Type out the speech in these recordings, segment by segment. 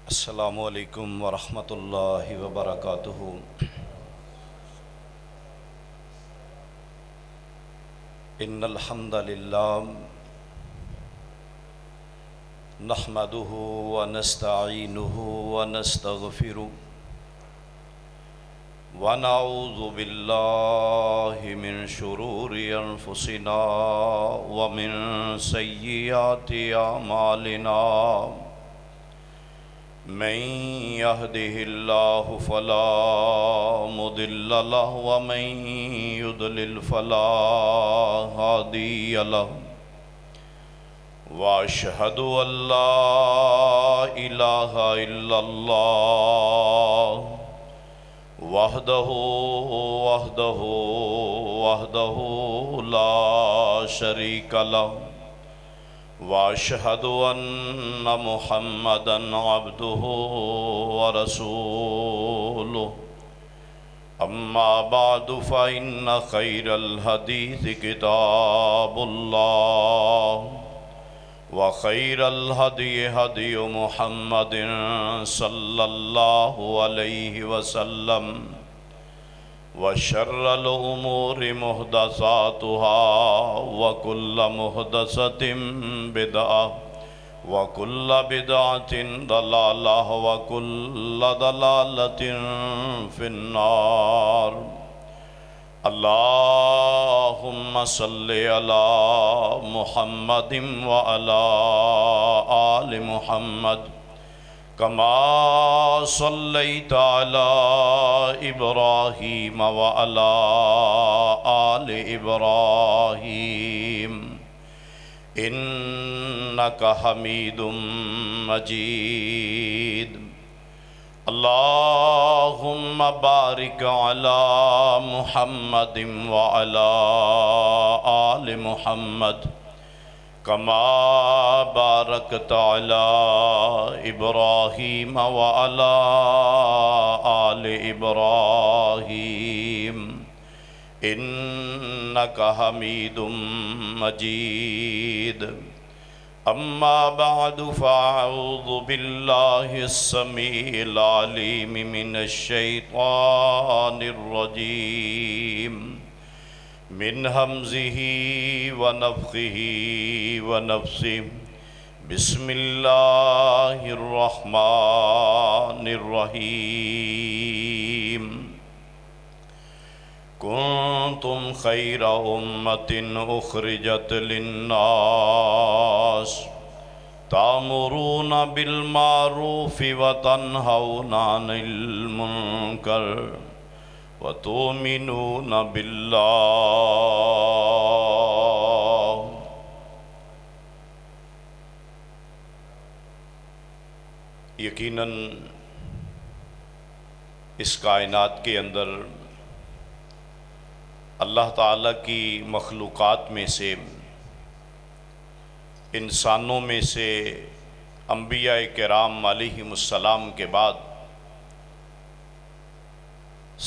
السلام علیکم ورحمۃ اللہ وبرکاتہ۔ ان الحمد للہ نحمده ونستعینه ونستغفره ونعوذ باللہ من شرور انفسنا ومن سیئات اعمالنا، من يهده الله فلا مضل له ومن يضلل فلا هادي له، وأشهد أن لا إله إلا الله وحده لا شريك له، وأشهد أن محمدًا عبده ورسوله، أما بعد فإن خير الحديث كتاب الله، وخير الهدي هدي محمد صلى الله عليه وسلم، وشر الأمور محدثاتها وكل محدثة بدعة وكل بدعة ضلالة وكل ضلالة في النار۔ اللهم صل على محمد وعلى آل محمد كما صليت على إبراهيم وعلى آل إبراهيم إنك حميد مجيد۔ اللهم بارك على محمد وعلى آل محمد كما باركت على إبراهيم وعلى آل إبراهيم إنك حميد مجيد۔ أما بعد فأعوذ بالله السميع العليم من الشيطان الرجيم، من همزه ونفخه ونفثه، بسم الله الرحمن الرحيم۔ كنتم خير أمة أخرجت للناس تأمرون بالمعروف وتنهون عن المنكر وتؤمنون بالله۔ یقیناً اس کائنات کے اندر اللہ تعالیٰ کی مخلوقات میں سے، انسانوں میں سے، انبیاء کرام علیہم السلام کے بعد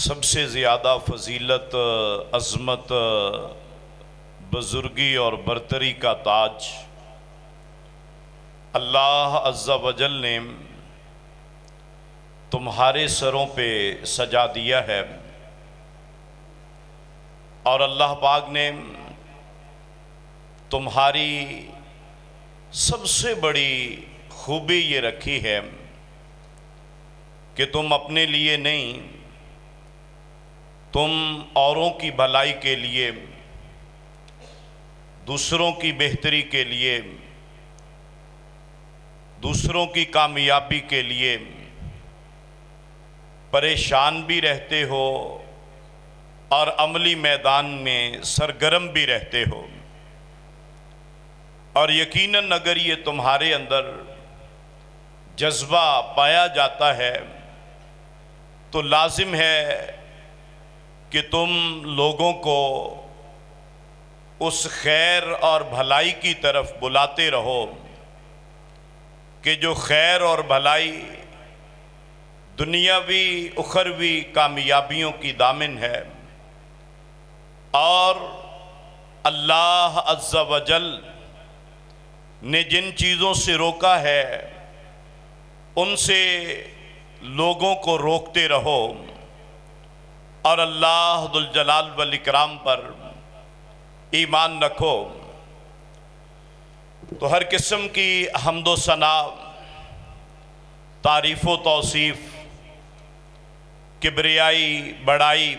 سب سے زیادہ فضیلت، عظمت، بزرگی اور برتری کا تاج اللہ عز و جل نے تمہارے سروں پہ سجا دیا ہے، اور اللہ پاک نے تمہاری سب سے بڑی خوبی یہ رکھی ہے کہ تم اپنے لیے نہیں، تم اوروں کی بھلائی کے لیے، دوسروں کی بہتری کے لیے، دوسروں کی کامیابی کے لیے پریشان بھی رہتے ہو اور عملی میدان میں سرگرم بھی رہتے ہو، اور یقیناً اگر یہ تمہارے اندر جذبہ پایا جاتا ہے تو لازم ہے کہ تم لوگوں کو اس خیر اور بھلائی کی طرف بلاتے رہو کہ جو خیر اور بھلائی دنیاوی اخروی کامیابیوں کی ضامن ہے، اور اللہ عز و جل نے جن چیزوں سے روکا ہے ان سے لوگوں کو روکتے رہو اور اللہ ذو الجلال والاکرام پر ایمان رکھو، تو ہر قسم کی حمد و ثنا، تعریف و توصیف، کبریائی، بڑائی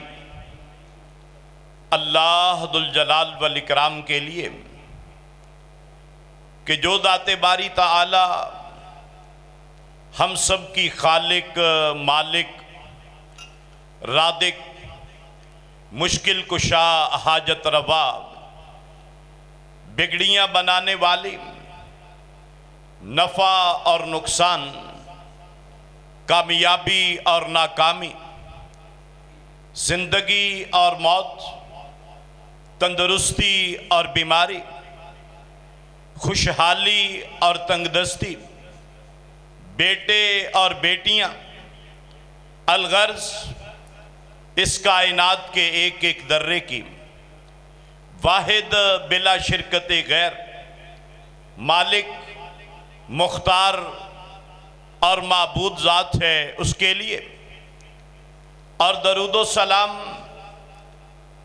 اللہ ذو الجلال والاکرام کے لیے کہ جو ذات باری تعالی ہم سب کی خالق، مالک، رازق، مشکل کشا، حاجت روا، بگڑیاں بنانے والی، نفع اور نقصان، کامیابی اور ناکامی، زندگی اور موت، تندرستی اور بیماری، خوشحالی اور تنگ دستی، بیٹے اور بیٹیاں، الغرض اس کائنات کے ایک ایک ذرے کی واحد بلا شرکت غیر مالک، مختار اور معبود ذات ہے، اس کے لیے اور درود و سلام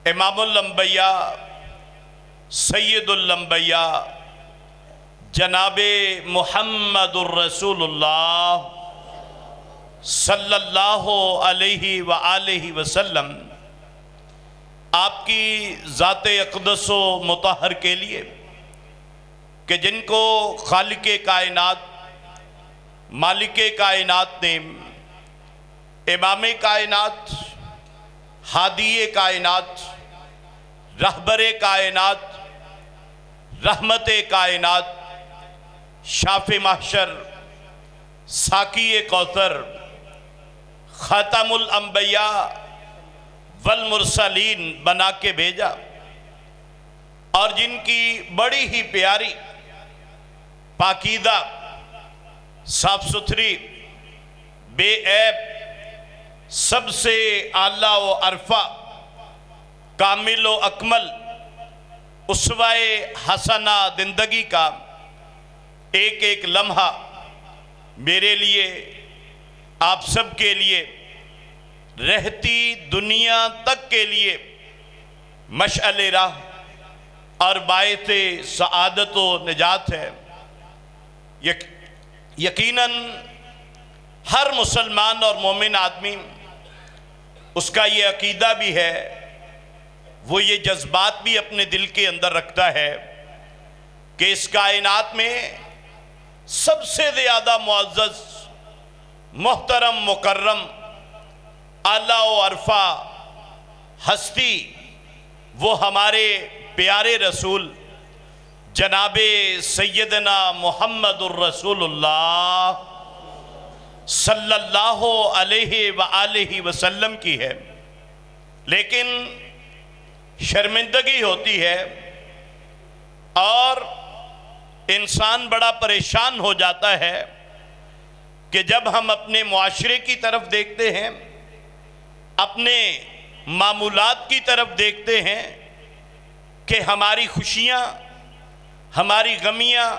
امام الانبیاء، سید الانبیاء، جناب محمد الرسول اللہ صلی اللہ علیہ وآلہ وسلم، آپ کی ذات اقدس و مطہر کے لیے کہ جن کو خالق کائنات، مالک کائنات نے امام کائنات، ہادی کائنات، رہبر کائنات، رحمت کائنات، شاف محشر، ساقی کوثر، خاتم الانبیاء والمرسلین بنا کے بھیجا، اور جن کی بڑی ہی پیاری، پاکیزہ، صاف ستھری، بے عیب، سب سے اعلیٰ و ارفع، کامل و اکمل، اسوہ حسنہ زندگی کا ایک ایک لمحہ میرے لیے، آپ سب کے لیے، رہتی دنیا تک کے لیے مشعل راہ اور باعث سعادت و نجات ہے۔ یقیناً ہر مسلمان اور مومن آدمی اس کا یہ عقیدہ بھی ہے، وہ یہ جذبات بھی اپنے دل کے اندر رکھتا ہے کہ اس کائنات میں سب سے زیادہ معزز، محترم، مکرم، اعلیٰ و ارفع ہستی وہ ہمارے پیارے رسول جناب سیدنا محمد الرسول اللہ صلی اللہ علیہ وآلہ وسلم کی ہے۔ لیکن شرمندگی ہوتی ہے اور انسان بڑا پریشان ہو جاتا ہے کہ جب ہم اپنے معاشرے کی طرف دیکھتے ہیں، اپنے معمولات کی طرف دیکھتے ہیں کہ ہماری خوشیاں، ہماری غمیاں،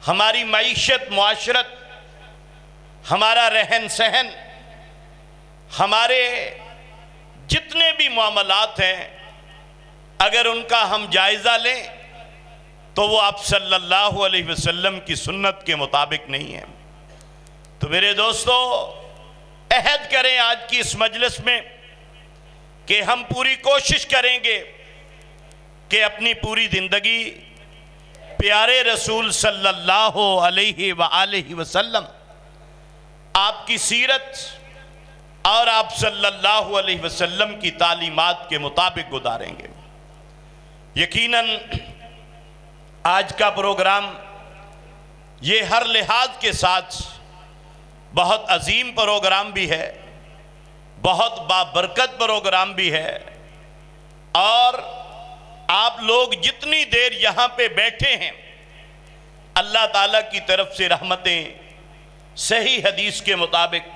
ہماری معیشت، معاشرت، ہمارا رہن سہن، ہمارے جتنے بھی معاملات ہیں، اگر ان کا ہم جائزہ لیں تو وہ آپ صلی اللہ علیہ وسلم کی سنت کے مطابق نہیں ہے۔ تو میرے دوستو، عہد کریں آج کی اس مجلس میں کہ ہم پوری کوشش کریں گے کہ اپنی پوری زندگی پیارے رسول صلی اللہ علیہ وآلہ وسلم، آپ کی سیرت اور آپ صلی اللہ علیہ وسلم کی تعلیمات کے مطابق گزاریں گے۔ یقیناً آج کا پروگرام یہ ہر لحاظ کے ساتھ بہت عظیم پروگرام بھی ہے، بہت بابرکت پروگرام بھی ہے، اور آپ لوگ جتنی دیر یہاں پہ بیٹھے ہیں، اللہ تعالیٰ کی طرف سے رحمتیں، صحیح حدیث کے مطابق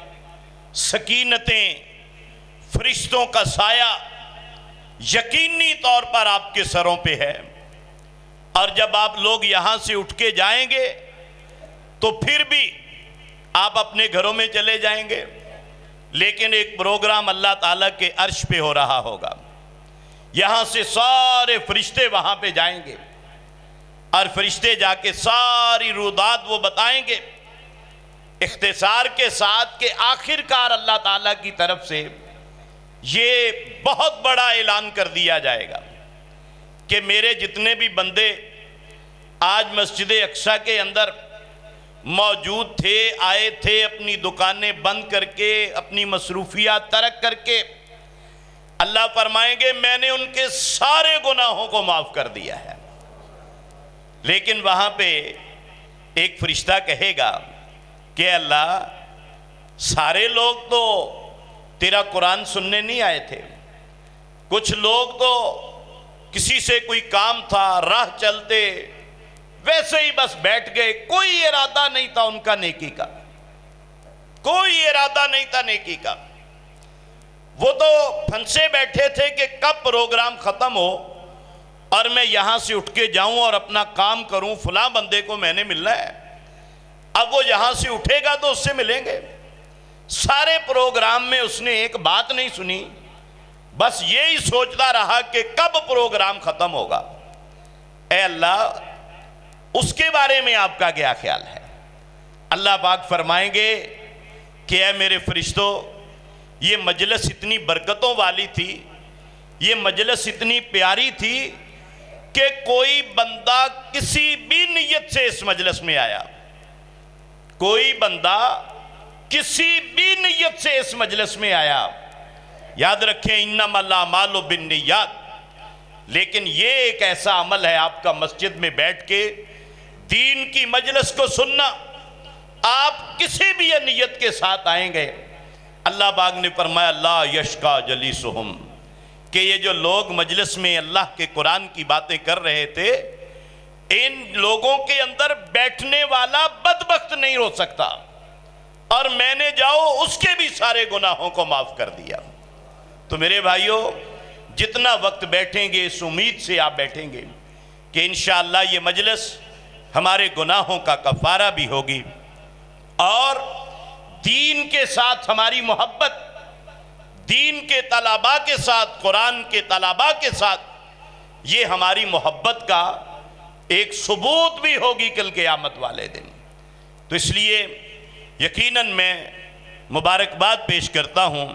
سکینتیں، فرشتوں کا سایہ یقینی طور پر آپ کے سروں پہ ہے، اور جب آپ لوگ یہاں سے اٹھ کے جائیں گے تو پھر بھی آپ اپنے گھروں میں چلے جائیں گے، لیکن ایک پروگرام اللہ تعالیٰ کے عرش پہ ہو رہا ہوگا، یہاں سے سارے فرشتے وہاں پہ جائیں گے، اور فرشتے جا کے ساری رودات وہ بتائیں گے، اختصار کے ساتھ کہ آخر کار اللہ تعالیٰ کی طرف سے یہ بہت بڑا اعلان کر دیا جائے گا کہ میرے جتنے بھی بندے آج مسجد اقصیٰ کے اندر موجود تھے، آئے تھے، اپنی دکانیں بند کر کے، اپنی مصروفیات ترک کر کے، اللہ فرمائیں گے میں نے ان کے سارے گناہوں کو معاف کر دیا ہے۔ لیکن وہاں پہ ایک فرشتہ کہے گا کہ اللہ، سارے لوگ تو تیرا قرآن سننے نہیں آئے تھے، کچھ لوگ تو کسی سے کوئی کام تھا، راہ چلتے ویسے ہی بس بیٹھ گئے، کوئی ارادہ نہیں تھا ان کا نیکی کا، کوئی ارادہ نہیں تھا نیکی کا، وہ تو پھنسے بیٹھے تھے کہ کب پروگرام ختم ہو اور میں یہاں سے اٹھ کے جاؤں اور اپنا کام کروں، فلاں بندے کو میں نے ملنا ہے۔ اب وہ یہاں سے اٹھے گا تو اس سے ملیں گے۔ سارے پروگرام میں اس نے ایک بات نہیں سنی، بس یہی سوچتا رہا کہ کب پروگرام ختم ہوگا۔ اے اللہ، اس کے بارے میں آپ کا کیا خیال ہے؟ اللہ پاک فرمائیں گے کہ اے میرے فرشتوں، یہ مجلس اتنی برکتوں والی تھی، یہ مجلس اتنی پیاری تھی کہ کوئی بندہ کسی بھی نیت سے اس مجلس میں آیا، کوئی بندہ کسی بھی نیت سے اس مجلس میں آیا، یاد رکھیں انما الاعمال بالنیات، لیکن یہ ایک ایسا عمل ہے آپ کا مسجد میں بیٹھ کے دین کی مجلس کو سننا، آپ کسی بھی نیت کے ساتھ آئیں گے، اللہ پاک نے فرمایا لا یشقا جلیسہم، کہ یہ جو لوگ مجلس میں اللہ کے قرآن کی باتیں کر رہے تھے، ان لوگوں کے اندر بیٹھنے والا بدبخت نہیں ہو سکتا، اور میں نے جاؤ اس کے بھی سارے گناہوں کو معاف کر دیا۔ تو میرے بھائیوں، جتنا وقت بیٹھیں گے اس امید سے آپ بیٹھیں گے کہ انشاءاللہ یہ مجلس ہمارے گناہوں کا کفارہ بھی ہوگی، اور دین کے ساتھ ہماری محبت، دین کے طلباء کے ساتھ، قرآن کے طلباء کے ساتھ یہ ہماری محبت کا ایک ثبوت بھی ہوگی کل قیامت والے دن۔ تو اس لیے یقیناً میں مبارکباد پیش کرتا ہوں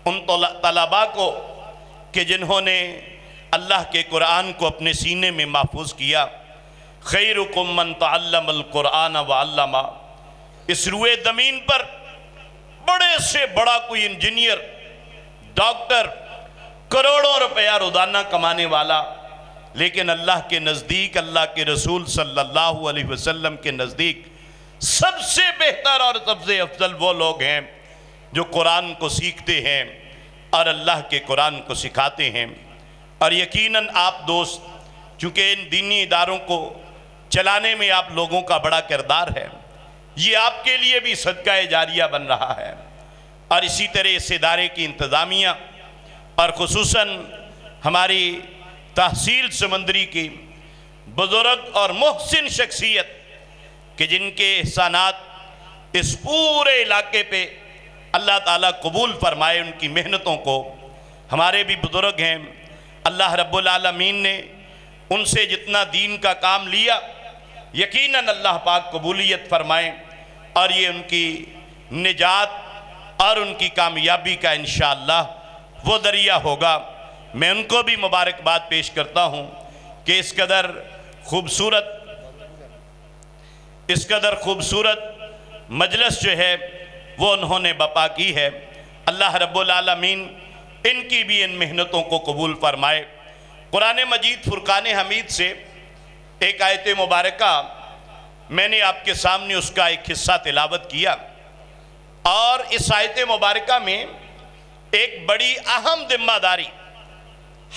ان طلباء کو کہ جنہوں نے اللہ کے قرآن کو اپنے سینے میں محفوظ کیا۔ خیرکم من تعلم القرآن وعلمہ، اس روئے زمین پر بڑے سے بڑا کوئی انجینئر، ڈاکٹر، کروڑوں روپیہ روزانہ کمانے والا، لیکن اللہ کے نزدیک، اللہ کے رسول صلی اللہ علیہ وسلم کے نزدیک سب سے بہتر اور سب سے افضل وہ لوگ ہیں جو قرآن کو سیکھتے ہیں اور اللہ کے قرآن کو سکھاتے ہیں۔ اور یقیناً آپ دوست، چونکہ ان دینی اداروں کو چلانے میں آپ لوگوں کا بڑا کردار ہے، یہ آپ کے لیے بھی صدقہ جاریہ بن رہا ہے، اور اسی طرح اس ادارے کی انتظامیہ اور خصوصاً ہماری تحصیل سمندری کی بزرگ اور محسن شخصیت کہ جن کے احسانات اس پورے علاقے پہ اللہ تعالیٰ قبول فرمائے، ان کی محنتوں کو، ہمارے بھی بزرگ ہیں، اللہ رب العالمین نے ان سے جتنا دین کا کام لیا یقیناً اللہ پاک قبولیت فرمائیں، اور یہ ان کی نجات اور ان کی کامیابی کا انشاءاللہ وہ ذریعہ ہوگا۔ میں ان کو بھی مبارکباد پیش کرتا ہوں کہ اس قدر خوبصورت مجلس جو ہے وہ انہوں نے بپا کی ہے۔ اللہ رب العالمین ان کی بھی ان محنتوں کو قبول فرمائے۔ قرآن مجید فرقان حمید سے ایک آیت مبارکہ میں نے آپ کے سامنے اس کا ایک حصہ تلاوت کیا، اور اس آیت مبارکہ میں ایک بڑی اہم ذمہ داری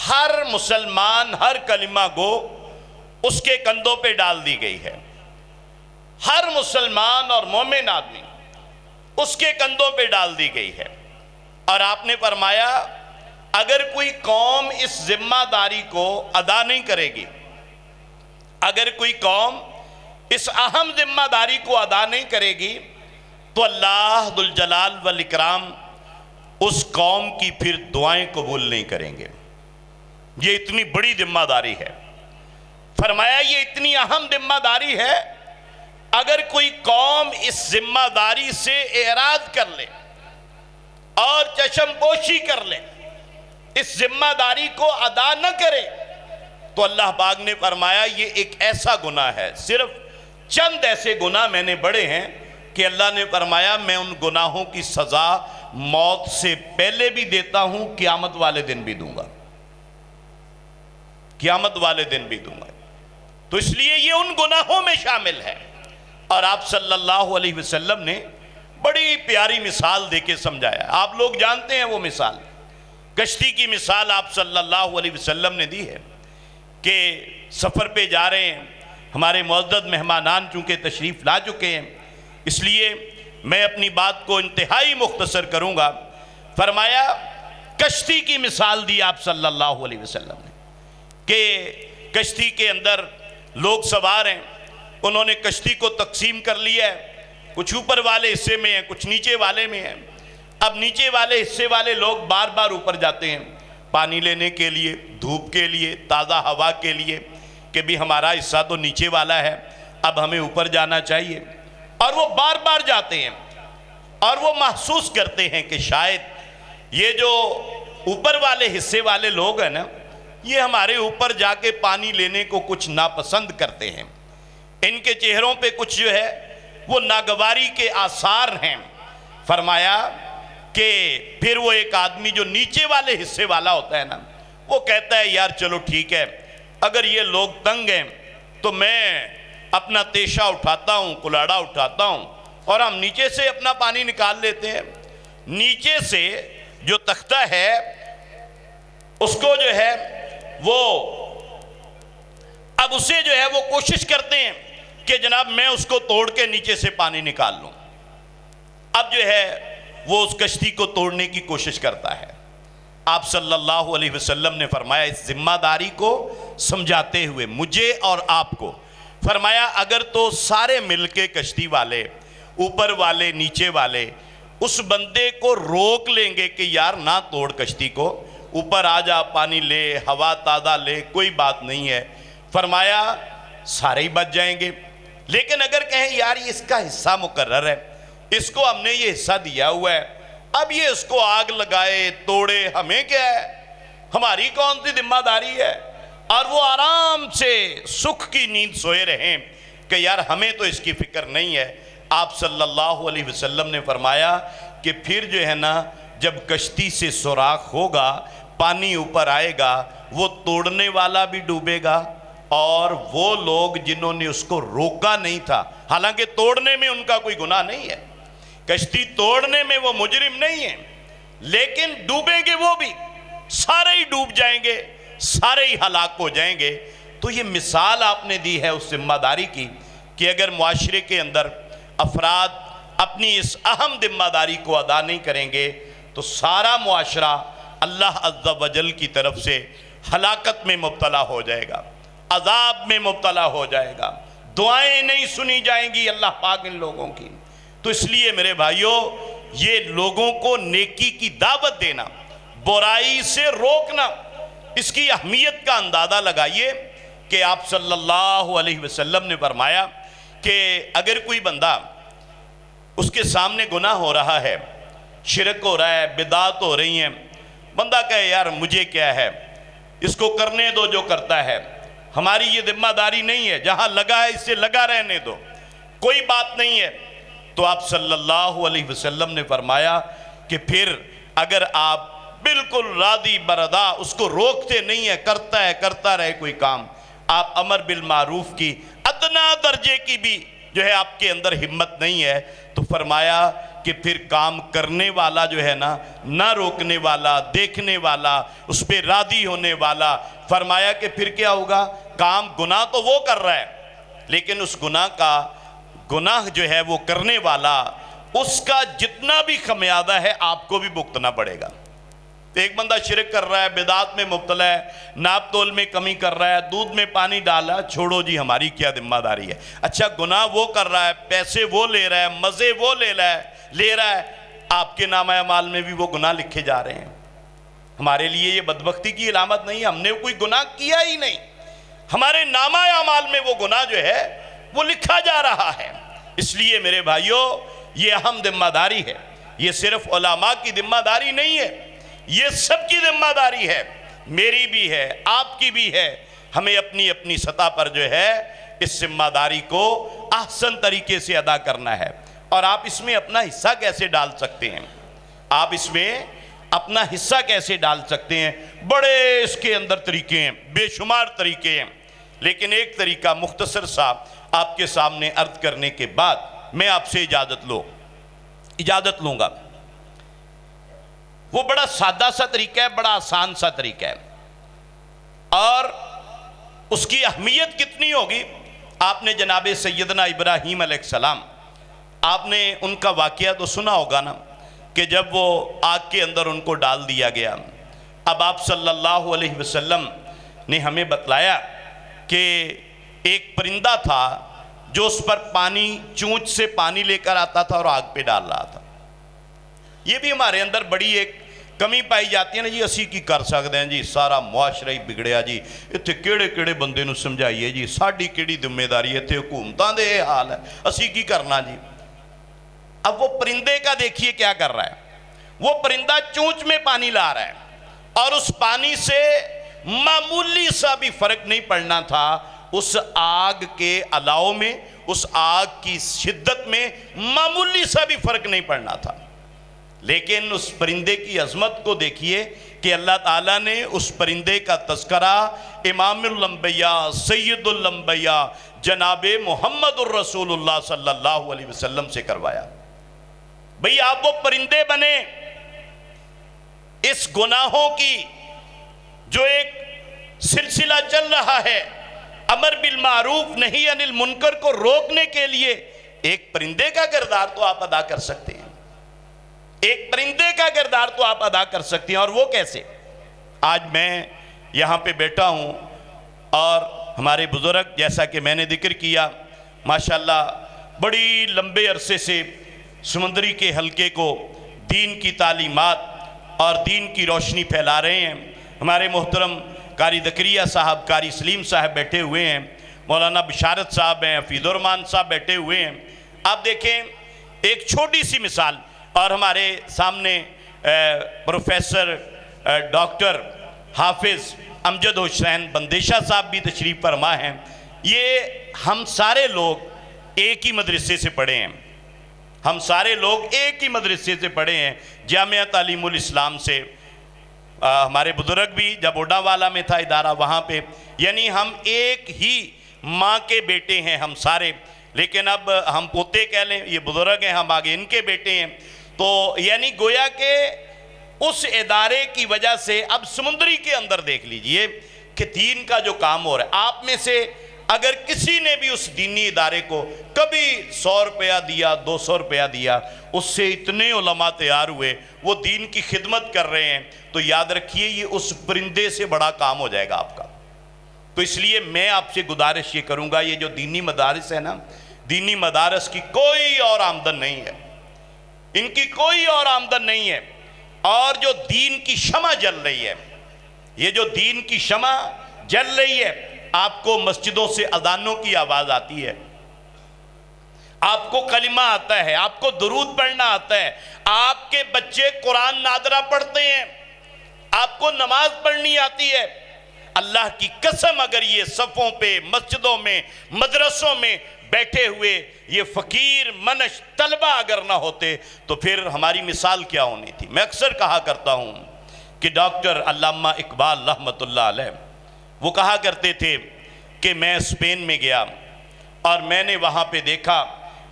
ہر مسلمان، ہر کلمہ گو اس کے کندھوں پہ ڈال دی گئی ہے۔ ہر مسلمان اور مومن آدمی اس کے کندھوں پہ ڈال دی گئی ہے، اور آپ نے فرمایا اگر کوئی قوم اس ذمہ داری کو ادا نہیں کرے گی، اگر کوئی قوم اس اہم ذمہ داری کو ادا نہیں کرے گی تو اللہ ذو الجلال والاکرام اس قوم کی پھر دعائیں قبول نہیں کریں گے۔ یہ اتنی بڑی ذمہ داری ہے۔ فرمایا یہ اتنی اہم ذمہ داری ہے، اگر کوئی قوم اس ذمہ داری سے اعراض کر لے اور چشم پوشی کر لے، اس ذمہ داری کو ادا نہ کرے، تو اللہ پاک نے فرمایا یہ ایک ایسا گناہ ہے۔ صرف چند ایسے گناہ میں نے بڑے ہیں کہ اللہ نے فرمایا میں ان گناہوں کی سزا موت سے پہلے بھی دیتا ہوں، قیامت والے دن بھی دوں گا، قیامت والے دن بھی دوں گا۔ تو اس لیے یہ ان گناہوں میں شامل ہے۔ اور آپ صلی اللہ علیہ وسلم نے بڑی پیاری مثال دے کے سمجھایا۔ آپ لوگ جانتے ہیں وہ مثال، کشتی کی مثال آپ صلی اللہ علیہ وسلم نے دی ہے کہ سفر پہ جا رہے ہیں، ہمارے معزز مہمانان چونکہ تشریف لا چکے ہیں، اس لیے میں اپنی بات کو انتہائی مختصر کروں گا۔ فرمایا کشتی کی مثال دی آپ صلی اللہ علیہ وسلم نے کہ کشتی کے اندر لوگ سوار ہیں، انہوں نے کشتی کو تقسیم کر لیا ہے، کچھ اوپر والے حصے میں ہیں، کچھ نیچے والے میں ہیں۔ اب نیچے والے حصے والے لوگ بار بار اوپر جاتے ہیں پانی لینے کے لیے، دھوپ کے لیے، تازہ ہوا کے لیے، کہ بھی ہمارا حصہ تو نیچے والا ہے، اب ہمیں اوپر جانا چاہیے۔ اور وہ بار بار جاتے ہیں اور وہ محسوس کرتے ہیں کہ شاید یہ جو اوپر والے حصے والے لوگ ہیں نا، یہ ہمارے اوپر جا کے پانی لینے کو کچھ ناپسند کرتے ہیں، ان کے چہروں پہ کچھ جو ہے وہ ناگواری کے آثار ہیں۔ فرمایا کہ پھر وہ ایک آدمی جو نیچے والے حصے والا ہوتا ہے نا، وہ کہتا ہے یار چلو ٹھیک ہے، اگر یہ لوگ تنگ ہیں تو میں اپنا تیشہ اٹھاتا ہوں، کلاڑا اٹھاتا ہوں، اور ہم نیچے سے اپنا پانی نکال لیتے ہیں۔ نیچے سے جو تختہ ہے اس کو جو ہے وہ اب اسے جو ہے وہ کوشش کرتے ہیں کہ جناب میں اس کو توڑ کے نیچے سے پانی نکال لوں۔ اب جو ہے وہ اس کشتی کو توڑنے کی کوشش کرتا ہے۔ آپ صلی اللہ علیہ وسلم نے فرمایا اس ذمہ داری کو سمجھاتے ہوئے مجھے اور آپ کو، فرمایا اگر تو سارے مل کے کشتی والے، اوپر والے نیچے والے، اس بندے کو روک لیں گے کہ یار نہ توڑ کشتی کو، اوپر آ جا، پانی لے، ہوا تازہ لے، کوئی بات نہیں ہے، فرمایا سارے ہی بچ جائیں گے۔ لیکن اگر کہیں یار یہ اس کا حصہ مقرر ہے، اس کو ہم نے یہ حصہ دیا ہوا ہے، اب یہ اس کو آگ لگائے توڑے، ہمیں کیا ہے، ہماری کون سی ذمہ داری ہے، اور وہ آرام سے سکھ کی نیند سوئے رہیں کہ یار ہمیں تو اس کی فکر نہیں ہے۔ آپ صلی اللہ علیہ وسلم نے فرمایا کہ پھر جو ہے نا جب کشتی سے سوراخ ہوگا، پانی اوپر آئے گا، وہ توڑنے والا بھی ڈوبے گا اور وہ لوگ جنہوں نے اس کو روکا نہیں تھا، حالانکہ توڑنے میں ان کا کوئی گناہ نہیں ہے، کشتی توڑنے میں وہ مجرم نہیں ہیں، لیکن ڈوبیں گے وہ بھی، سارے ہی ڈوب جائیں گے، سارے ہی ہلاک ہو جائیں گے۔ تو یہ مثال آپ نے دی ہے اس ذمہ داری کی کہ اگر معاشرے کے اندر افراد اپنی اس اہم ذمہ داری کو ادا نہیں کریں گے تو سارا معاشرہ اللہ عز و جل کی طرف سے ہلاکت میں مبتلا ہو جائے گا، عذاب میں مبتلا ہو جائے گا، دعائیں نہیں سنی جائیں گی اللہ پاک ان لوگوں کی۔ تو اس لیے میرے بھائیوں، یہ لوگوں کو نیکی کی دعوت دینا، برائی سے روکنا، اس کی اہمیت کا اندازہ لگائیے کہ آپ صلی اللہ علیہ وسلم نے فرمایا کہ اگر کوئی بندہ اس کے سامنے گناہ ہو رہا ہے، شرک ہو رہا ہے، بدعات ہو رہی ہیں، بندہ کہے یار مجھے کیا ہے، اس کو کرنے دو جو کرتا ہے، ہماری یہ ذمہ داری نہیں ہے، جہاں لگا ہے اسے لگا رہنے دو، کوئی بات نہیں ہے، تو آپ صلی اللہ علیہ وسلم نے فرمایا کہ پھر اگر آپ بالکل راضی بردا اس کو روکتے نہیں ہیں، کرتا رہے کوئی کام، آپ امر بالمعروف کی ادنا درجے کی بھی جو ہے آپ کے اندر ہمت نہیں ہے، تو فرمایا کہ پھر کام کرنے والا جو ہے نا، نہ روکنے والا، دیکھنے والا، اس پہ راضی ہونے والا، فرمایا کہ پھر کیا ہوگا، کام گناہ تو وہ کر رہا ہے لیکن اس گناہ جو ہے وہ کرنے والا، اس کا جتنا بھی خمیازہ ہے آپ کو بھی بھگتنا پڑے گا۔ ایک بندہ شرک کر رہا ہے، بدعات میں مبتلا ہے، ناپ تول میں کمی کر رہا ہے، دودھ میں پانی ڈالا، چھوڑو جی ہماری کیا ذمہ داری ہے۔ اچھا گناہ وہ کر رہا ہے، پیسے وہ لے رہا ہے، مزے وہ لے رہا ہے، لے رہا ہے، آپ کے نامہ اعمال میں بھی وہ گناہ لکھے جا رہے ہیں۔ ہمارے لیے یہ بدبختی کی علامت نہیں، ہم نے کوئی گناہ کیا ہی نہیں، ہمارے نامہ اعمال میں وہ گناہ جو ہے وہ لکھا جا رہا ہے۔ اس لیے میرے بھائیوں، یہ اہم ذمہ داری ہے، یہ صرف علماء کی ذمہ داری نہیں ہے، یہ سب کی ذمہ داری ہے، میری بھی ہے، آپ کی بھی ہے۔ ہمیں اپنی اپنی سطح پر جو ہے اس ذمہ داری کو احسن طریقے سے ادا کرنا ہے۔ اور آپ اس میں اپنا حصہ کیسے ڈال سکتے ہیں؟ آپ اس میں اپنا حصہ کیسے ڈال سکتے ہیں؟ بڑے اس کے اندر طریقے ہیں، بے شمار طریقے ہیں، لیکن ایک طریقہ مختصر سا آپ کے سامنے عرض کرنے کے بعد میں آپ سے اجازت لوں گا۔ وہ بڑا سادہ سا طریقہ ہے، بڑا آسان سا طریقہ ہے، اور اس کی اہمیت کتنی ہوگی۔ آپ نے جناب سیدنا ابراہیم علیہ السلام، آپ نے ان کا واقعہ تو سنا ہوگا نا، کہ جب وہ آگ کے اندر ان کو ڈال دیا گیا، اب آپ صلی اللہ علیہ وسلم نے ہمیں بتلایا کہ ایک پرندہ تھا جو اس پر پانی، چونچ سے پانی لے کر آتا تھا اور آگ پہ ڈال رہا تھا۔ یہ بھی ہمارے اندر بڑی ایک کمی پائی جاتی ہے نا جی، اسی کی کر سکتے ہیں جی، سارا معاشرہ ہی بگڑیا جی، اتنے کیڑے کیڑے بندے نو سمجھائیے جی، ساڑی کیڑی ذمہ داری ہے، اتنے حکومتاں دے حال ہے، اسی کی کرنا جی۔ اب وہ پرندے کا دیکھیے کیا کر رہا ہے، وہ پرندہ چونچ میں پانی لا رہا ہے، اور اس پانی سے معمولی سا بھی فرق نہیں پڑنا تھا اس آگ کے علاؤ میں، اس آگ کی شدت میں معمولی سا بھی فرق نہیں پڑنا تھا۔ لیکن اس پرندے کی عظمت کو دیکھیے کہ اللہ تعالیٰ نے اس پرندے کا تذکرہ امام الانبیاء سید الانبیاء جناب محمد الرسول اللہ صلی اللہ علیہ وسلم سے کروایا۔ بھئی آپ وہ پرندے بنے، اس گناہوں کی جو ایک سلسلہ چل رہا ہے، امر بالمعروف نہی عن المنکر کو روکنے کے لیے ایک پرندے کا کردار تو آپ ادا کر سکتے ہیں، ایک پرندے کا کردار تو آپ ادا کر سکتے ہیں۔ اور وہ کیسے؟ آج میں یہاں پہ بیٹھا ہوں اور ہمارے بزرگ، جیسا کہ میں نے ذکر کیا، ماشاءاللہ بڑی لمبے عرصے سے سمندری کے حلقے کو دین کی تعلیمات اور دین کی روشنی پھیلا رہے ہیں۔ ہمارے محترم قاری زکریا صاحب، قاری سلیم صاحب بیٹھے ہوئے ہیں، مولانا بشارت صاحب ہیں، حفیظ الرحمان صاحب بیٹھے ہوئے ہیں۔ آپ دیکھیں ایک چھوٹی سی مثال، اور ہمارے سامنے پروفیسر ڈاکٹر حافظ امجد حسین بندیشہ صاحب بھی تشریف فرما ہیں۔ یہ ہم سارے لوگ ایک ہی مدرسے سے پڑھے ہیں، ہم سارے لوگ ایک ہی مدرسے سے پڑھے ہیں، جامعہ تعلیم الاسلام سے۔ ہمارے بزرگ بھی جب اوڈا والا میں تھا ادارہ، وہاں پہ، یعنی ہم ایک ہی ماں کے بیٹے ہیں ہم سارے، لیکن اب ہم پوتے کہہ لیں، یہ بزرگ ہیں، ہم آگے ان کے بیٹے ہیں، تو یعنی گویا کہ اس ادارے کی وجہ سے اب سمندری کے اندر دیکھ لیجئے کہ دین کا جو کام ہو رہا ہے، آپ میں سے اگر کسی نے بھی اس دینی ادارے کو کبھی 100 روپیہ دیا، 200 روپیہ دیا، اس سے اتنے علماء تیار ہوئے، وہ دین کی خدمت کر رہے ہیں، تو یاد رکھیے یہ اس پرندے سے بڑا کام ہو جائے گا آپ کا۔ تو اس لیے میں آپ سے گزارش یہ کروں گا، یہ جو دینی مدارس ہے نا، دینی مدارس کی کوئی اور آمدن نہیں ہے، ان کی کوئی اور آمدن نہیں ہے، اور جو دین کی شمع جل رہی ہے، یہ جو دین کی شمع جل رہی ہے، آپ کو مسجدوں سے اذانوں کی آواز آتی ہے، آپ کو کلمہ آتا ہے، آپ کو درود پڑھنا آتا ہے، آپ کے بچے قرآن نادرہ پڑھتے ہیں، آپ کو نماز پڑھنی آتی ہے۔ اللہ کی قسم اگر یہ صفوں پہ، مسجدوں میں، مدرسوں میں بیٹھے ہوئے یہ فقیر منش طلبہ اگر نہ ہوتے تو پھر ہماری مثال کیا ہونی تھی۔ میں اکثر کہا کرتا ہوں کہ ڈاکٹر علامہ اقبال رحمۃ اللہ علیہ وہ کہا کرتے تھے کہ میں اسپین میں گیا اور میں نے وہاں پہ دیکھا،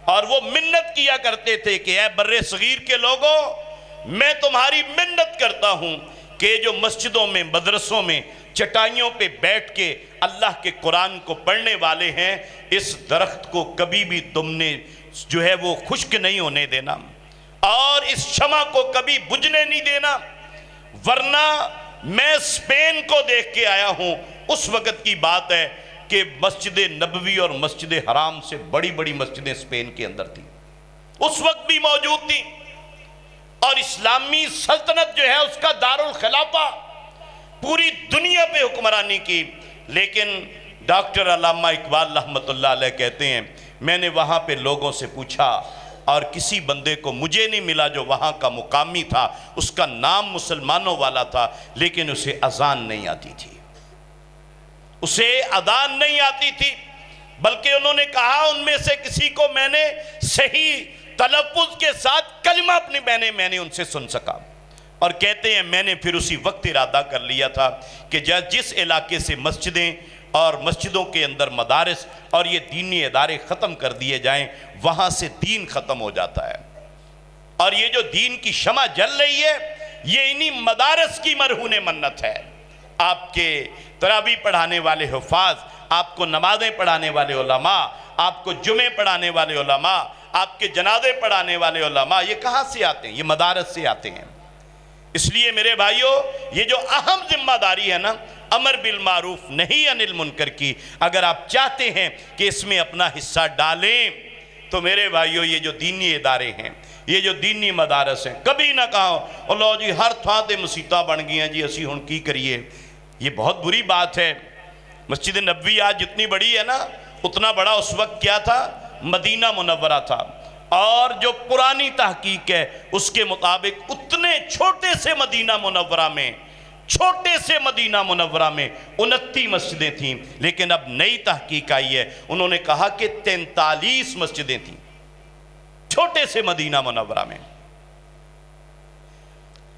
اور وہ منت کیا کرتے تھے کہ اے بر صغیر کے لوگوں، میں تمہاری منت کرتا ہوں کہ جو مسجدوں میں، مدرسوں میں چٹائیوں پہ بیٹھ کے اللہ کے قرآن کو پڑھنے والے ہیں، اس درخت کو کبھی بھی تم نے جو ہے وہ خشک نہیں ہونے دینا، اور اس شمع کو کبھی بجھنے نہیں دینا، ورنہ میں اسپین کو دیکھ کے آیا ہوں، اس وقت کی بات ہے کہ مسجد نبوی اور مسجد حرام سے بڑی بڑی مسجدیں اسپین کے اندر تھیں، اس وقت بھی موجود تھی، اور اسلامی سلطنت جو ہے اس کا دارالخلافہ پوری دنیا پہ حکمرانی کی۔ لیکن ڈاکٹر علامہ اقبال رحمۃ اللہ علیہ کہتے ہیں میں نے وہاں پہ لوگوں سے پوچھا اور کسی بندے کو مجھے نہیں ملا جو وہاں کا مقامی تھا، اس کا نام مسلمانوں والا تھا لیکن اسے اذان نہیں آتی تھی، اسے اذان نہیں آتی تھی، بلکہ انہوں نے کہا ان میں سے کسی کو میں نے صحیح تلفظ کے ساتھ کلمہ اپنی میں نے ان سے سن سکا، اور کہتے ہیں میں نے پھر اسی وقت ارادہ کر لیا تھا کہ جس علاقے سے مسجدیں اور مسجدوں کے اندر مدارس اور یہ دینی ادارے ختم کر دیے جائیں وہاں سے دین ختم ہو جاتا ہے، اور یہ جو دین کی شمع جل رہی ہے یہ انہی مدارس کی مرہون منت ہے۔ آپ کے تراویح پڑھانے والے حفاظ، آپ کو نمازیں پڑھانے والے علماء، آپ کو جمعے پڑھانے والے علماء، آپ کے جنازے پڑھانے والے علماء، یہ کہاں سے آتے ہیں؟ یہ مدارس سے آتے ہیں۔ اس لیے میرے بھائیوں یہ جو اہم ذمہ داری ہے نا امر بالمعروف نہی عن المنکر کی، اگر آپ چاہتے ہیں کہ اس میں اپنا حصہ ڈالیں تو میرے بھائیوں یہ جو دینی ادارے ہیں، یہ جو دینی مدارس ہیں، کبھی نہ کہو اللہ جی ہر تھان تے مسیتاں بن گئی ہیں جی اسی ہن کی کریے، یہ بہت بری بات ہے۔ مسجد نبوی آج جتنی بڑی ہے نا اتنا بڑا اس وقت کیا تھا؟ مدینہ منورہ تھا، اور جو پرانی تحقیق ہے اس کے مطابق اتنے چھوٹے سے مدینہ منورہ میں 29 مسجدیں تھیں، لیکن اب نئی تحقیق آئی ہے انہوں نے کہا کہ 43 مسجدیں تھیں چھوٹے سے مدینہ منورہ میں۔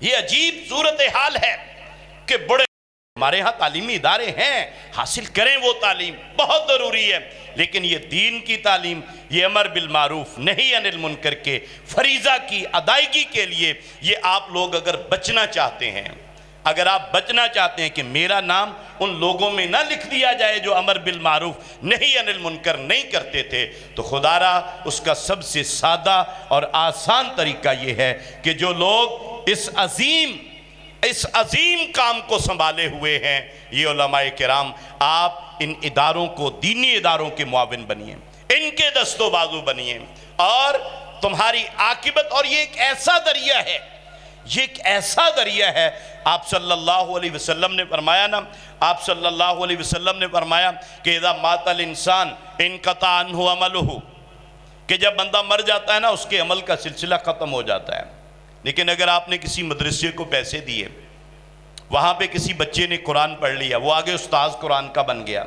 یہ عجیب صورتحال ہے کہ بڑے ہمارے ہاں تعلیمی ادارے ہیں، حاصل کریں وہ تعلیم بہت ضروری ہے، لیکن یہ دین کی تعلیم، یہ امر بالمعروف نہی عن المنکر کے فریضہ کی ادائیگی کے لیے یہ آپ لوگ اگر بچنا چاہتے ہیں، اگر آپ بچنا چاہتے ہیں کہ میرا نام ان لوگوں میں نہ لکھ دیا جائے جو امر بالمعروف نہی عن المنکر نہیں کرتے تھے، تو خدا را اس کا سب سے سادہ اور آسان طریقہ یہ ہے کہ جو لوگ اس عظیم کام کو سنبھالے ہوئے ہیں یہ علماء کرام، آپ ان اداروں کو دینی اداروں کے معاون بنیے، ان کے دست و بازو بنیے، اور تمہاری عاقبت، اور یہ ایک ایسا ذریعہ ہے، یہ ایک ایسا ذریعہ ہے۔ آپ صلی اللہ علیہ وسلم نے فرمایا نا، آپ صلی اللہ علیہ وسلم نے فرمایا کہ اذا مات الانسان انقطع عنہ عملہ، کہ جب بندہ مر جاتا ہے نا اس کے عمل کا سلسلہ ختم ہو جاتا ہے۔ لیکن اگر آپ نے کسی مدرسے کو پیسے دیے، وہاں پہ کسی بچے نے قرآن پڑھ لیا، وہ آگے استاذ قرآن کا بن گیا،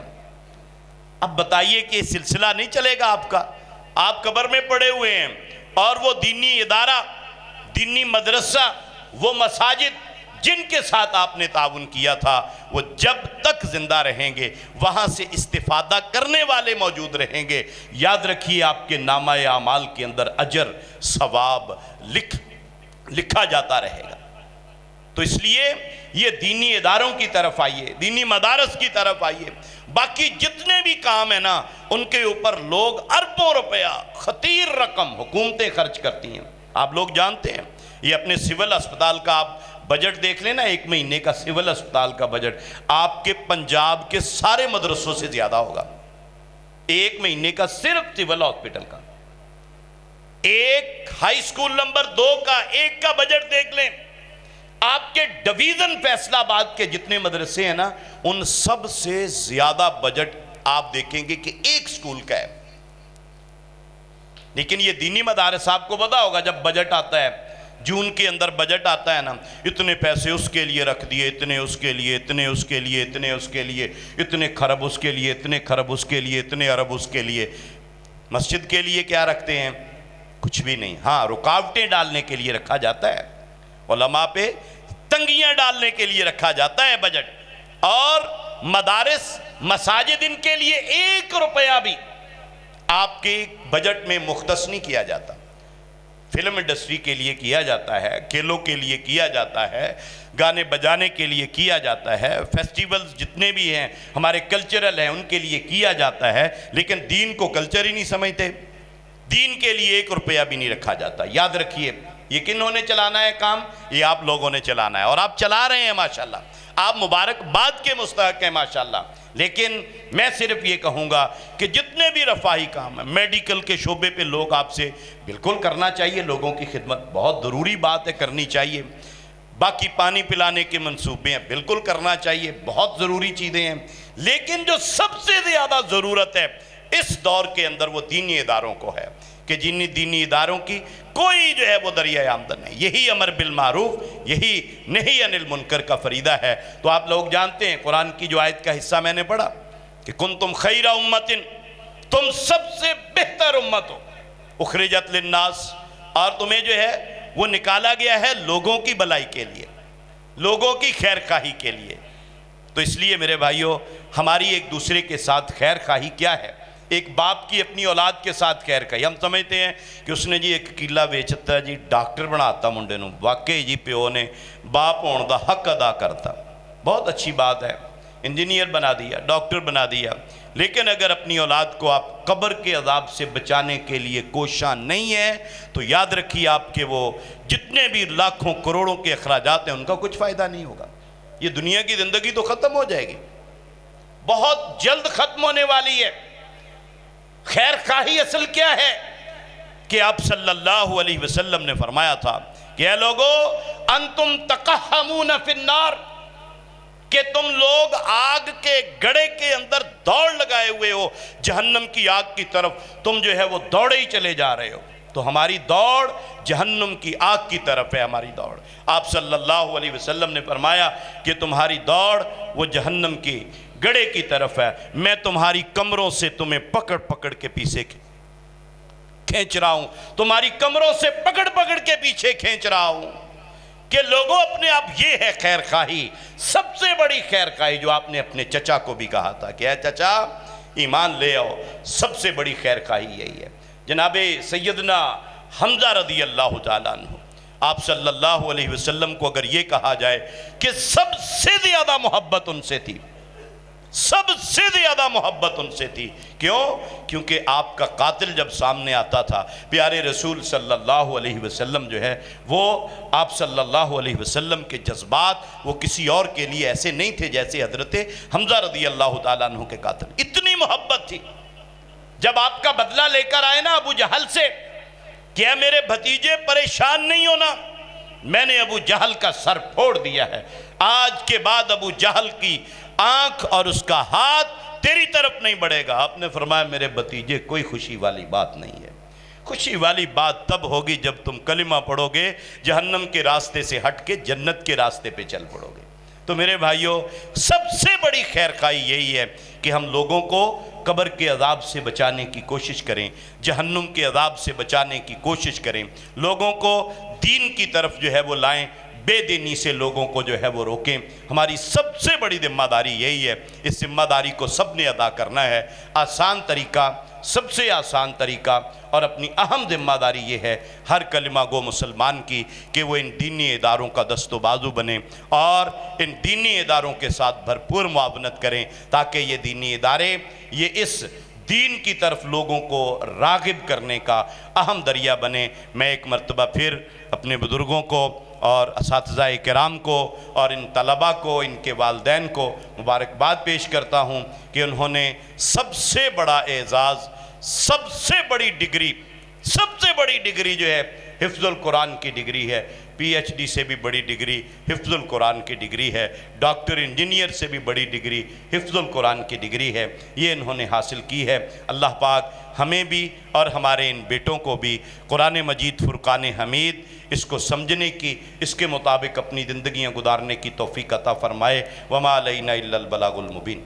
اب بتائیے کہ یہ سلسلہ نہیں چلے گا آپ کا، آپ قبر میں پڑے ہوئے ہیں، اور وہ دینی ادارہ، دینی مدرسہ، وہ مساجد جن کے ساتھ آپ نے تعاون کیا تھا وہ جب تک زندہ رہیں گے وہاں سے استفادہ کرنے والے موجود رہیں گے، یاد رکھیے آپ کے نامہ اعمال کے اندر اجر ثواب لکھا جاتا رہے گا۔ تو اس لیے یہ دینی اداروں کی طرف آئیے، دینی مدارس کی طرف آئیے، باقی جتنے بھی کام ہیں نا ان کے اوپر لوگ اربوں روپیہ خطیر رقم حکومتیں خرچ کرتی ہیں۔ آپ لوگ جانتے ہیں یہ اپنے سول اسپتال کا آپ بجٹ دیکھ لیں نا، 1 مہینے کا سول اسپتال کا بجٹ آپ کے پنجاب کے سارے مدرسوں سے زیادہ ہوگا، 1 مہینے کا صرف سول ہاسپٹل کا۔ ایک ہائی سکول نمبر 2 کا ایک کا بجٹ دیکھ لیں، آپ کے ڈویژن فیصل آباد کے جتنے مدرسے ہیں نا ان سب سے زیادہ بجٹ آپ دیکھیں گے کہ ایک سکول کا ہے۔ لیکن یہ دینی مدارس آپ کو پتا ہوگا جب بجٹ آتا ہے، جون کے اندر بجٹ آتا ہے نا، اتنے پیسے اس کے لیے رکھ دیے، اتنے اس کے لیے، اتنے اس کے لیے، اتنے اس کے لیے، اتنے خرب اس کے لیے، اتنے خرب اس کے لیے، اتنے ارب اس کے لیے۔ مسجد کے لیے کیا رکھتے ہیں؟ کچھ بھی نہیں، ہاں رکاوٹیں ڈالنے کے لیے رکھا جاتا ہے، علماء پہ تنگیاں ڈالنے کے لیے رکھا جاتا ہے بجٹ، اور مدارس مساجد ان کے لیے 1 روپیہ بھی آپ کے بجٹ میں مختص نہیں کیا جاتا۔ فلم انڈسٹری کے لیے کیا جاتا ہے، کھیلوں کے لیے کیا جاتا ہے، گانے بجانے کے لیے کیا جاتا ہے، فیسٹیولز جتنے بھی ہیں ہمارے کلچرل ہیں ان کے لیے کیا جاتا ہے، لیکن دین کو کلچر ہی نہیں سمجھتے، دین کے لیے 1 روپیہ بھی نہیں رکھا جاتا۔ یاد رکھیے یہ کنہوں نے چلانا ہے کام؟ یہ آپ لوگوں نے چلانا ہے، اور آپ چلا رہے ہیں ماشاءاللہ، آپ مبارکباد کے مستحق ہیں ماشاءاللہ، لیکن میں صرف یہ کہوں گا کہ جتنے بھی رفاہی کام ہیں، میڈیکل کے شعبے پہ لوگ آپ سے بالکل کرنا چاہیے، لوگوں کی خدمت بہت ضروری بات ہے، کرنی چاہیے۔ باقی پانی پلانے کے منصوبے ہیں، بالکل کرنا چاہیے، بہت ضروری چیزیں ہیں۔ لیکن جو سب سے زیادہ ضرورت ہے اس دور کے اندر وہ دینی اداروں کو ہے، کہ جن دینی اداروں کی کوئی جو ہے وہ ذریعہ آمدن ہے، یہی امر بالمعروف، یہی نہی عن المنکر کا فریضہ ہے۔ تو آپ لوگ جانتے ہیں قرآن کی جو آیت کا حصہ میں نے پڑھا کہ کنتم خیر امت، تم سب سے بہتر امت ہو، اخرجت للناس، اور تمہیں جو ہے وہ نکالا گیا ہے لوگوں کی بھلائی کے لیے، لوگوں کی خیر خواہی کے لیے۔ تو اس لیے میرے بھائیوں، ہماری ایک دوسرے کے ساتھ خیر خواہی کیا ہے؟ ایک باپ کی اپنی اولاد کے ساتھ خیر خواہی، ہم سمجھتے ہیں کہ اس نے جی ایک کیلا بیچتا جی ڈاکٹر بناتا منڈے نو، واقعی جی پیو نے باپ ہون دا حق ادا کرتا، بہت اچھی بات ہے، انجینئر بنا دیا، ڈاکٹر بنا دیا، لیکن اگر اپنی اولاد کو آپ قبر کے عذاب سے بچانے کے لیے کوشاں نہیں ہے تو یاد رکھیے آپ کے وہ جتنے بھی لاکھوں کروڑوں کے اخراجات ہیں ان کا کچھ فائدہ نہیں ہوگا۔ یہ دنیا کی زندگی تو ختم ہو جائے گی، بہت جلد ختم ہونے والی ہے۔ خیر خواہی اصل کیا ہے کہ آپ صلی اللہ علیہ وسلم نے فرمایا تھا کہ اے لوگو انتم تقحمون فی النار، کہ تم لوگ آگ کے گڑے کے اندر دوڑ لگائے ہوئے ہو جہنم کی آگ کی طرف، تم جو ہے وہ دوڑے ہی چلے جا رہے ہو۔ تو ہماری دوڑ جہنم کی آگ کی طرف ہے، ہماری دوڑ۔ آپ صلی اللہ علیہ وسلم نے فرمایا کہ تمہاری دوڑ وہ جہنم کی گڑے کی طرف ہے، میں تمہاری کمروں سے تمہیں پکڑ پکڑ کے پیچھے کھینچ رہا ہوں، تمہاری کمروں سے پکڑ پکڑ کے پیچھے کھینچ رہا ہوں۔ کہ لوگوں اپنے آپ یہ ہے خیر خواہی، سب سے بڑی خیر خواہی جو آپ نے اپنے چچا کو بھی کہا تھا کہ اے چچا ایمان لے آؤ، سب سے بڑی خیر خواہی یہی ہے۔ جناب سیدنا حمزہ رضی اللہ تعالیٰ عنہ، آپ صلی اللہ علیہ وسلم کو اگر یہ کہا جائے کہ سب سے زیادہ محبت ان سے تھی، سب سے زیادہ محبت ان سے تھی، کیوں؟ کیونکہ آپ کا قاتل جب سامنے آتا تھا، پیارے رسول صلی اللہ علیہ وسلم جو ہے وہ آپ صلی اللہ علیہ وسلم کے جذبات وہ کسی اور کے لیے ایسے نہیں تھے جیسے حضرت حمزہ رضی اللہ تعالیٰ عنہ کے قاتل، اتنی محبت تھی۔ جب آپ کا بدلہ لے کر آئے نا ابو جہل سے کہ اے میرے بھتیجے پریشان نہیں ہونا، میں نے ابو جہل کا سر پھوڑ دیا ہے، آج کے بعد ابو جہل کی آنکھ اور اس کا ہاتھ تیری طرف نہیں بڑھے گا۔ آپ نے فرمایا میرے بھتیجے کوئی خوشی والی بات نہیں ہے، خوشی والی بات تب ہوگی جب تم کلمہ پڑھو گے، جہنم کے راستے سے ہٹ کے جنت کے راستے پہ چل پڑو گے۔ تو میرے بھائیوں، سب سے بڑی خیر خواہی یہی ہے کہ ہم لوگوں کو قبر کے عذاب سے بچانے کی کوشش کریں، جہنم کے عذاب سے بچانے کی کوشش کریں، لوگوں کو دین کی طرف جو ہے وہ لائیں، بے دینی سے لوگوں کو جو ہے وہ روکیں۔ ہماری سب سے بڑی ذمہ داری یہی ہے، اس ذمہ داری کو سب نے ادا کرنا ہے۔ آسان طریقہ، سب سے آسان طریقہ اور اپنی اہم ذمہ داری یہ ہے ہر کلمہ گو مسلمان کی کہ وہ ان دینی اداروں کا دست و بازو بنے اور ان دینی اداروں کے ساتھ بھرپور معاونت کریں تاکہ یہ دینی ادارے یہ اس دین کی طرف لوگوں کو راغب کرنے کا اہم ذریعہ بنے۔ میں ایک مرتبہ پھر اپنے بزرگوں کو اور اساتذہ کرام کو اور ان طلباء کو، ان کے والدین کو مبارکباد پیش کرتا ہوں کہ انہوں نے سب سے بڑا اعزاز، سب سے بڑی ڈگری جو ہے حفظ القرآن کی ڈگری ہے، پی ایچ ڈی سے بھی بڑی ڈگری حفظ القرآن کی ڈگری ہے، ڈاکٹر انجینئر سے بھی بڑی ڈگری حفظ القرآن کی ڈگری ہے، یہ انہوں نے حاصل کی ہے۔ اللہ پاک ہمیں بھی اور ہمارے ان بیٹوں کو بھی قرآن مجید فرقان حمید اس کو سمجھنے کی، اس کے مطابق اپنی زندگیاں گزارنے کی توفیق عطا فرمائے۔ وما علینا الا البلاغ المبین۔